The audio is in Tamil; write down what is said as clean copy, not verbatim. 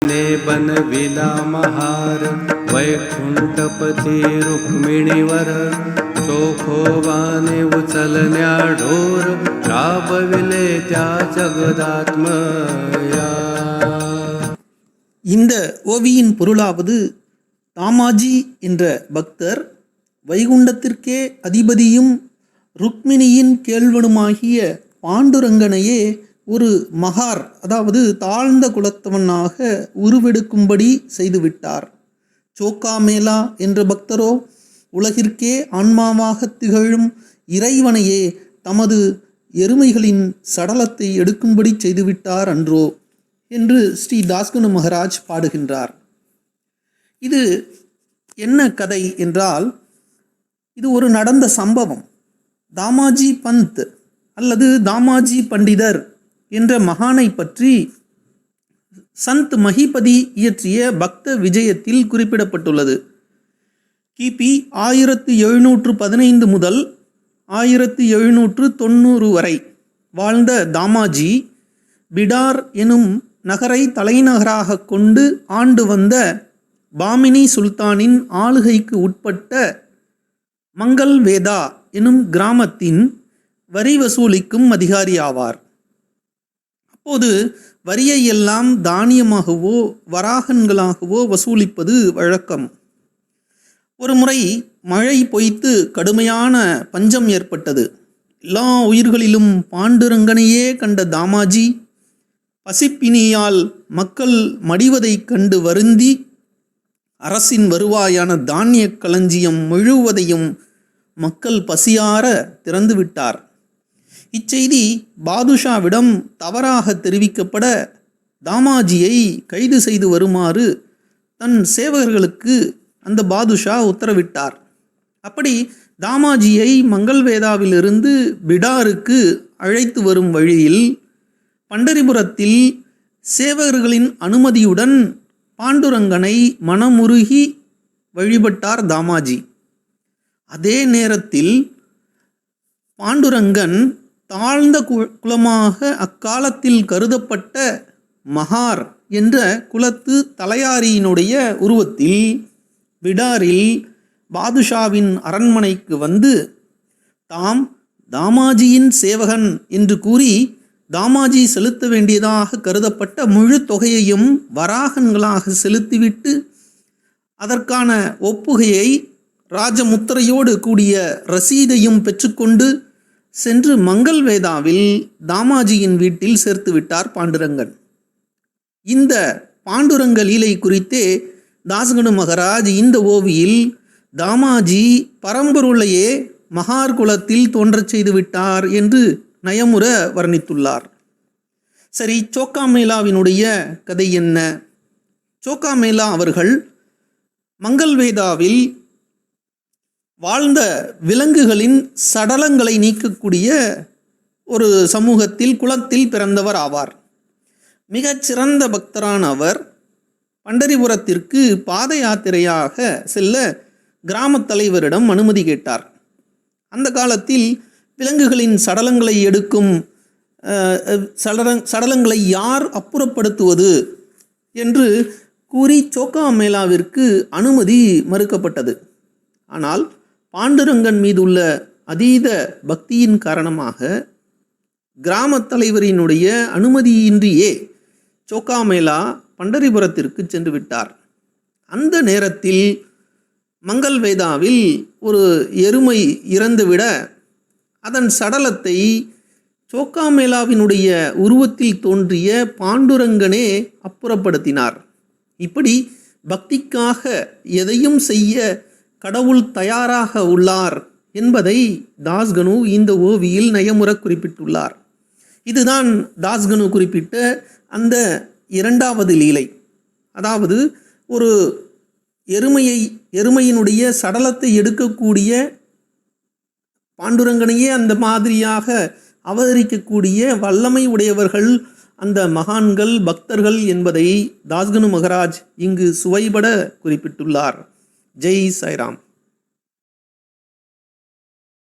ने बनविला महार वैकुंठपती रुक्मिणीवर चोखोबाने उचलण्या ढोर राबविले त्या जगदात्मया. இந்த ஓவியின் பொருளாவது, தாமாஜி என்ற பக்தர் வைகுண்டத்திற்கே அதிபதியும் ருக்மிணியின் கேள்வனுமாகிய பாண்டுரங்கனையே ஒரு மகார், அதாவது தாழ்ந்த குலத்தவனாக உருவெடுக்கும்படி செய்துவிட்டார். சோக்காமேலா என்ற பக்தரோ உலகிற்கே ஆன்மாவாக திகழும் இறைவனையே தமது எருமைகளின் சடலத்தை எடுக்கும்படி செய்துவிட்டார் அன்றோ என்று ஸ்ரீ தாஸ்கனு மகராஜ் பாடுகின்றார். இது என்ன கதை என்றால், இது ஒரு நடந்த சம்பவம். தாமாஜி பந்த் அல்லது தாமாஜி பண்டிதர் என்ற மகானை பற்றி சந்த் மஹிபதி இயற்றிய பக்த விஜயத்தில் குறிப்பிடப்பட்டுள்ளது. கிபி 1715 முதல் 1790 வரை வாழ்ந்த தாமாஜி பிடார் எனும் நகரை தலைநகராக கொண்டு ஆண்டு வந்த பாமினி சுல்தானின் ஆளுகைக்கு உட்பட்ட மங்கல்வேதா எனும் கிராமத்தின் வரி வசூலிக்கும் அதிகாரி ஆவார். அப்போது வரியை எல்லாம் தானியமாகவோ வராகன்களாகவோ வசூலிப்பது வழக்கம். ஒரு முறை மழை பொய்த்து கடுமையான பஞ்சம் ஏற்பட்டது. எல்லா உயிர்களிலும் பாண்டுரங்கனையே கண்ட தாமாஜி பசிப்பினியால் மக்கள் மடிவதைக் கண்டு வருந்தி அரசின் வருவாயான தானிய களஞ்சியம் முழுவதையும் மக்கள் பசியார திறந்துவிட்டார். இச்செய்தி பாதுஷாவிடம் தவறாக தெரிவிக்கப்பட தாமாஜியை கைது செய்து வருமாறு தன் சேவகர்களுக்கு அந்த பாதுஷா உத்தரவிட்டார். அப்படி தாமாஜியை மங்கல்வேதாவிலிருந்து பிடாருக்கு அழைத்து வரும் வழியில் பண்டரிபுரத்தில் சேவகர்களின் அனுமதியுடன் பாண்டுரங்கனை மனமுருகி வழிபட்டார் தாமாஜி. அதே நேரத்தில் பாண்டுரங்கன் தாழ்ந்த குலமாக அக்காலத்தில் கருதப்பட்ட மகார் என்ற குலத்து தலையாரியினுடைய உருவத்தில் பிடாரில் பாதுஷாவின் அரண்மனைக்கு வந்து தாம் தாமாஜியின் சேவகன் என்று கூறி தாமாஜி செலுத்த வேண்டியதாக கருதப்பட்ட முழு தொகையையும் வராகன்களாக செலுத்திவிட்டு அதற்கான ஒப்புகையை ராஜமுத்திரையோடு கூடிய ரசீதையும் பெற்றுக்கொண்டு சென்று மங்கல்வேதாவில் தாமாஜியின் வீட்டில் சேர்த்து விட்டார் பாண்டுரங்கன். இந்த பாண்டுரங்க லீலை குறித்தே தாஸ்கனு மகராஜ் இந்த ஓவியில் தாமாஜி பரம்பொருளையே மகார் குலத்தில் தோன்றச் செய்து விட்டார் என்று நயமுற வர்ணித்துள்ளார். சரி, சோக்காமேலாவினுடைய கதை என்ன? சோக்காமேலா அவர்கள் மங்கல்வேதாவில் வாழ்ந்த விலங்குகளின் சடலங்களை நீக்கக்கூடிய ஒரு சமூகத்தில் குலத்தில் பிறந்தவர் ஆவார். மிகச்சிறந்த பக்தரான அவர் பண்டரிபுரத்திற்கு பாத யாத்திரையாக செல்ல கிராமத் தலைவரிடம் அனுமதி கேட்டார். அந்த காலத்தில் விலங்குகளின் சடலங்களை எடுக்கும் சடலங்களை யார் அப்புறப்படுத்துவது என்று கூறி சோக்காமேலாவிற்கு அனுமதி மறுக்கப்பட்டது. ஆனால் பாண்டுரங்கன் மீதுள்ள அதீத பக்தியின் காரணமாக கிராமத் தலைவரினுடைய அனுமதியின்றியே சோக்காமேலா பண்டரிபுரத்திற்கு சென்று விட்டார். அந்த நேரத்தில் மங்கல்வேதாவில் ஒரு எருமை இறந்துவிட அதன் சடலத்தை சோக்காமேலாவினுடைய உருவத்தில் தோன்றிய பாண்டுரங்கனே அப்புறப்படுத்தினார். இப்படி பக்திக்காக எதையும் செய்ய கடவுள் தயாராக உள்ளார் என்பதை தாஸ்கனு இந்த ஓவியில் நயமுற குறிப்பிட்டுள்ளார். இதுதான் தாஸ்கனு குறிப்பிட்ட அந்த இரண்டாவது லீலை. அதாவது ஒரு எருமையினுடைய சடலத்தை எடுக்கக்கூடிய பாண்டுரங்கனையே அந்த மாதிரியாக அவதரிக்கக்கூடிய வல்லமை உடையவர்கள் அந்த மகான்கள் பக்தர்கள் என்பதை தாஸ்கனு மகராஜ் இங்கு சுவைபட குறிப்பிட்டுள்ளார். ஜெய் சாய்ராம்.